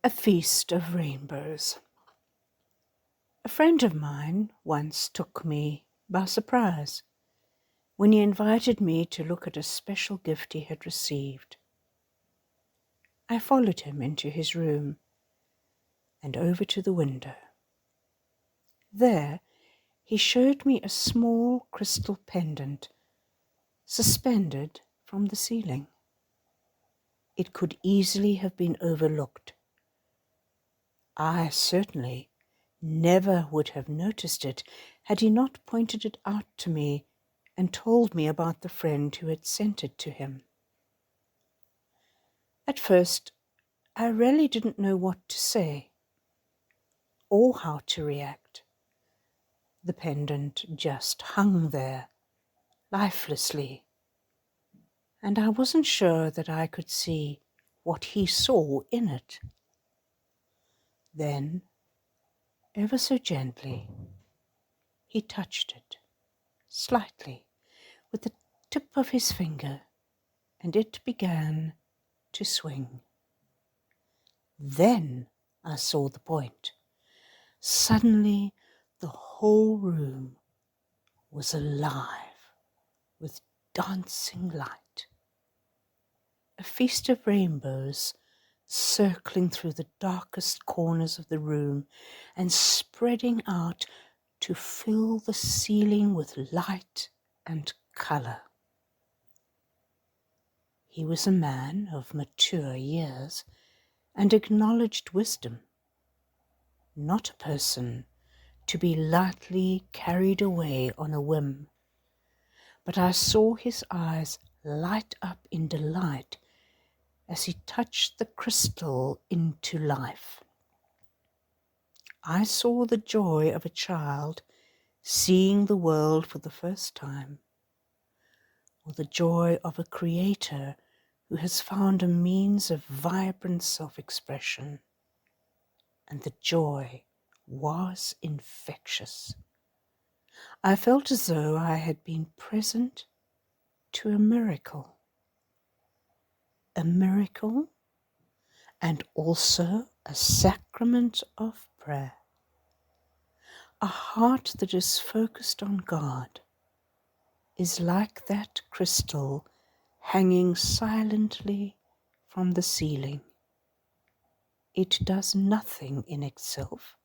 A Feast of Rainbows. A friend of mine once took me by surprise when he invited me to look at a special gift he had received. I followed him into his room and over to the window. There he showed me a small crystal pendant suspended from the ceiling. It could easily have been overlooked. I certainly never would have noticed it had he not pointed it out to me and told me about the friend who had sent it to him. At first, I really didn't know what to say or how to react. The pendant just hung there, lifelessly, and I wasn't sure that I could see what he saw in it. Then, ever so gently, he touched it, slightly, with the tip of his finger, and it began to swing. Then I saw the point. Suddenly, the whole room was alive with dancing light. A feast of rainbows circling through the darkest corners of the room and spreading out to fill the ceiling with light and color. He was a man of mature years and acknowledged wisdom, not a person to be lightly carried away on a whim. But I saw his eyes light up in delight as he touched the crystal into life. I saw the joy of a child seeing the world for the first time, or the joy of a creator who has found a means of vibrant self-expression, and the joy was infectious. I felt as though I had been present to a miracle and also a sacrament of prayer. A heart that is focused on God is like that crystal hanging silently from the ceiling. It does nothing in itself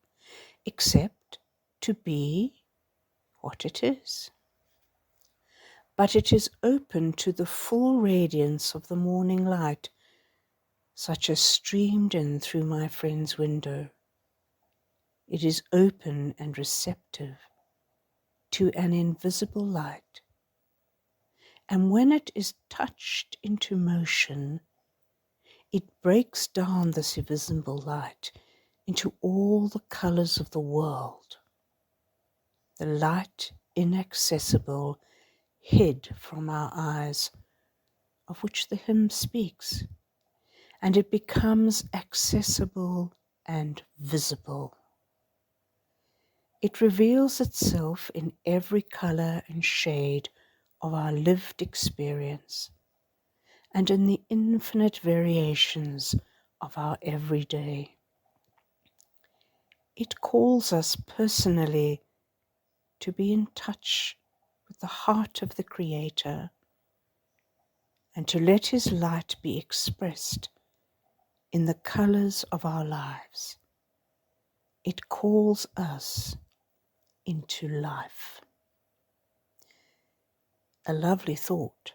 except to be what it is. But it is open to the full radiance of the morning light, such as streamed in through my friend's window. It is open and receptive to an invisible light, and when it is touched into motion, it breaks down this invisible light into all the colors of the world, the light inaccessible, hid from our eyes, of which the hymn speaks, and it becomes accessible and visible. It reveals itself in every color and shade of our lived experience and in the infinite variations of our everyday. It calls us personally to be in touch with the heart of the Creator and to let His light be expressed in the colors of our lives. It calls us into life. A lovely thought.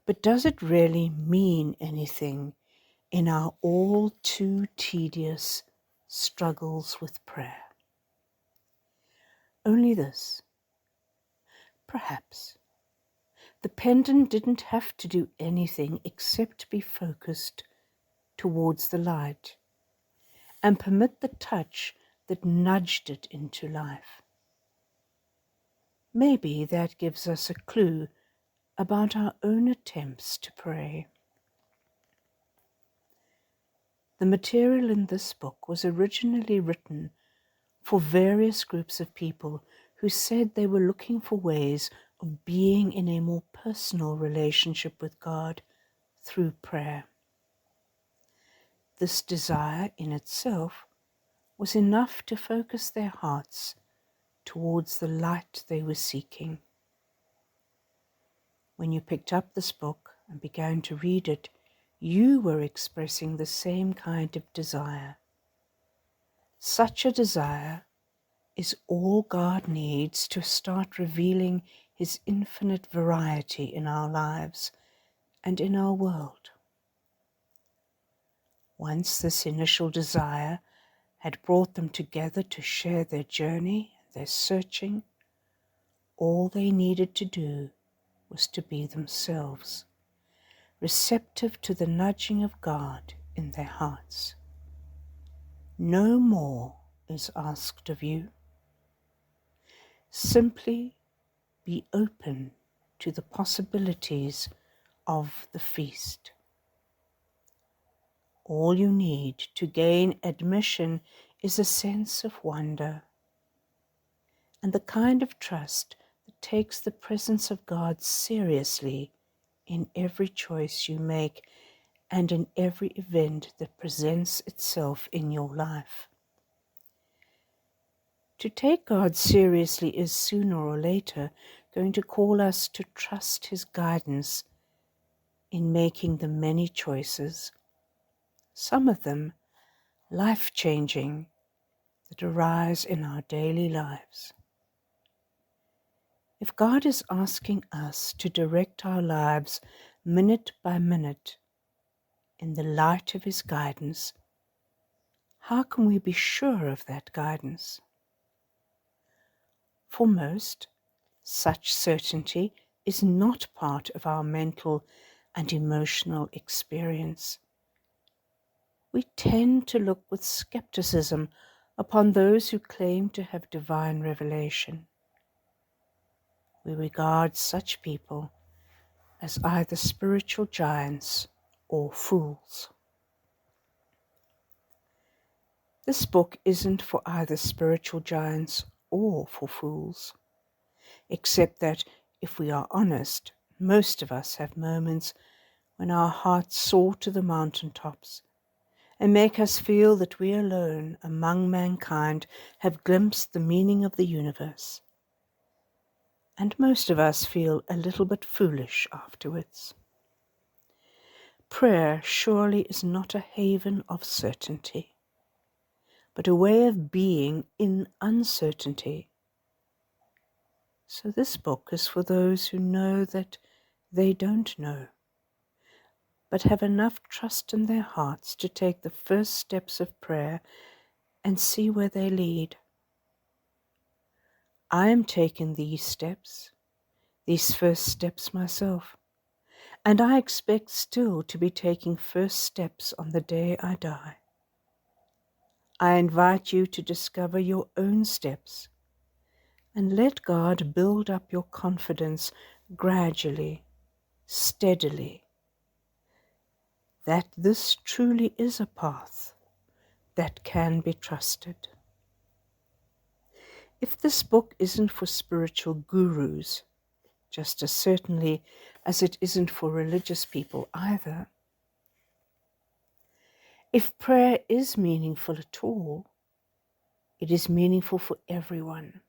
But does it really mean anything in our all too tedious struggles with prayer? Only this. Perhaps the pendant didn't have to do anything except be focused towards the light and permit the touch that nudged it into life. Maybe that gives us a clue about our own attempts to pray. The material in this book was originally written for various groups of people who said they were looking for ways of being in a more personal relationship with God through prayer. This desire in itself was enough to focus their hearts towards the light they were seeking. When you picked up this book and began to read it, you were expressing the same kind of desire. Such a desire is all God needs to start revealing His infinite variety in our lives and in our world. Once this initial desire had brought them together to share their journey, their searching, all they needed to do was to be themselves, receptive to the nudging of God in their hearts. No more is asked of you. Simply be open to the possibilities of the feast. All you need to gain admission is a sense of wonder and the kind of trust that takes the presence of God seriously in every choice you make and in every event that presents itself in your life. To take God seriously is sooner or later going to call us to trust His guidance in making the many choices, some of them life-changing, that arise in our daily lives. If God is asking us to direct our lives minute by minute in the light of His guidance, how can we be sure of that guidance? For most, such certainty is not part of our mental and emotional experience. We tend to look with skepticism upon those who claim to have divine revelation. We regard such people as either spiritual giants or fools. This book isn't for either spiritual giants or for fools, except that, if we are honest, most of us have moments when our hearts soar to the mountaintops and make us feel that we alone among mankind have glimpsed the meaning of the universe. And most of us feel a little bit foolish afterwards. Prayer surely is not a haven of certainty, but a way of being in uncertainty. So this book is for those who know that they don't know, but have enough trust in their hearts to take the first steps of prayer and see where they lead. I am taking these steps, these first steps myself, and I expect still to be taking first steps on the day I die. I invite you to discover your own steps and let God build up your confidence gradually, steadily, that this truly is a path that can be trusted. If this book isn't for spiritual gurus, just as certainly as it isn't for religious people either, if prayer is meaningful at all, it is meaningful for everyone.